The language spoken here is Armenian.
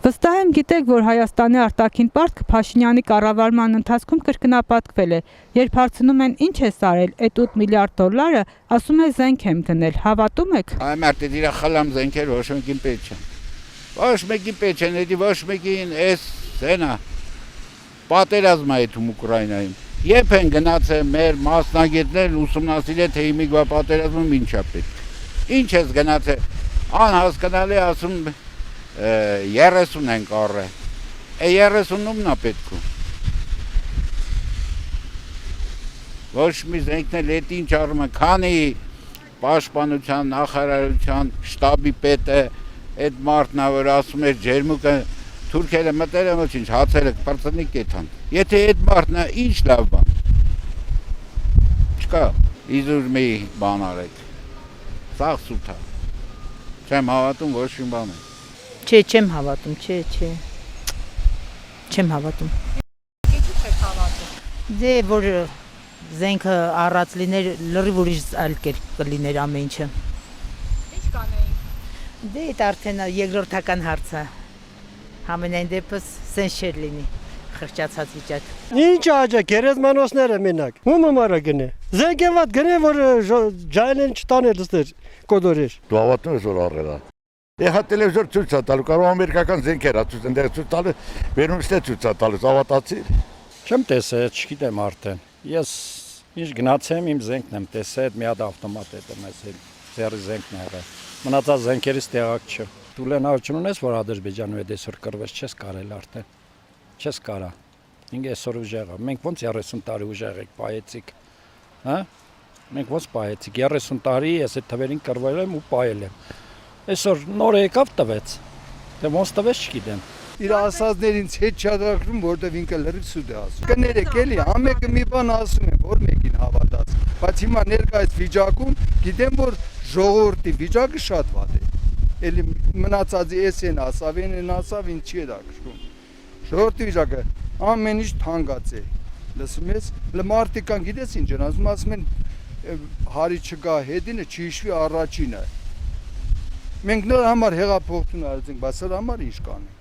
Վստահ եմ գիտեք, որ Հայաստանի արտաքին պարտքը Փաշինյանի կառավարման ընթացքում կրկնապատկվել է, երբ հարցնում են ինչ է սարել, այդ 8 միլիարդ դոլարը, ասում է զենք եմ գնել, հավատում եք։ Այ մարդը դիրա խլամ զենքեր ոչ մեկին պետք չեն։ Ոչ մեկին պետք չեն, էդի ոչ մեկին էս սենա պատերազմ է դու Ուկրաինայում։ Երբ են գնացել մեր մասնագետներ ուսումնասիրել թե իմիգվա պատերազմում ինչա պետք։ Ինչ ես գնացել, անհասկանալի ասում 30 են կառը, 30-ումն է պետք ու։ Ոչ մի զենքն էլ ինչ արում է, քանի պաշտպանության, նախարարության, շտաբի պետը, այդ մարդն է, որ ասում էր ջերմուկը, թուրքերը մտել են ոչինչ, հացերը պրծնի կեթան։ Եթե այդ մարդն է, ինչ լավ բան։ Չկա, իզուր մի բան արեք, սաղ սուտ է, չեմ հավատում ոչ մի բան է։ Չէ, չեմ հավատում, չէ, չեմ հավատում։ Ինչու չեք հավատում։ Դե որ զենքը առած լիներ, լրիվ ուրիշ այլ կերպ կլիներ ամեն ինչը։ Ինչ կանեիք։ Դե այդ արդեն երկրորդական հարց է։ Համենայն դեպս սենց չէր լինի, խղճացած վիճակ։ Ինչ աջա, գերեզմանոցները մենակ, ում ամարա գնե։ Զենքեվատ գնե, որ ջայլեն չտաներ դստեր, կոդորեր։ Դու հավատում ես, որ առել է։ Եղա տելևիզոր ցույց է տալու, կարող ամերիկական զենքեր է ցույց ընդեղ ցույց տալու, վերում ստե ցույց է տալու, հավատացի։ Չեմ տեսել, չգիտեմ արդեն։ Ես ինչ գնացեմ, իմ զենքն եմ տեսել, այդ մի հատ ավտոմատ է մեզ ձեռի զենքն է եղել։ Մնացած զենքերից տեղակ չէ։ Դու լենավճ ունես, որ Ադրբեջանում այդ այսօր կռվես, չես կարել արդեն։ Չես կարա։ Ինքը այսօր ուժեղ է։ Մենք ոնց 30 տարի ուժեղ ենք, պայեցիք։ Հա? Մենք ոնց պայեցիք 30 տարի, ես այդ թվերին կռվել եմ ու պայել եմ։ Այսօր նոր եկավ տվեց, թե ոնց տվեց չգիտեմ։ Իր ասածներին հետ չադրակրում, որտեվ ինքը լրիվ սուտ է ասում։ Կներեք էլի, ամեկը մի բան ասում են, որ մեկին հավատաց։ Բայց հիմա ներկայիս վիճակում գիտեմ, որ ժողովրդի վիճակը շատ վատ է։ Էլի մնացածի էս են ասավ, են ասավ, ինչ չի դակշում։ Ժողովրդի վիճակը ամեն ինչ թանկած է։ Լսում ես, մարդիկան գիտես ինչ են ասում են հարի չկա հետինը չհիշվի առաջինը։ Մենք նոր համար հեղափոխություն արեցինք, բայց սրա համար ինչ կանենք։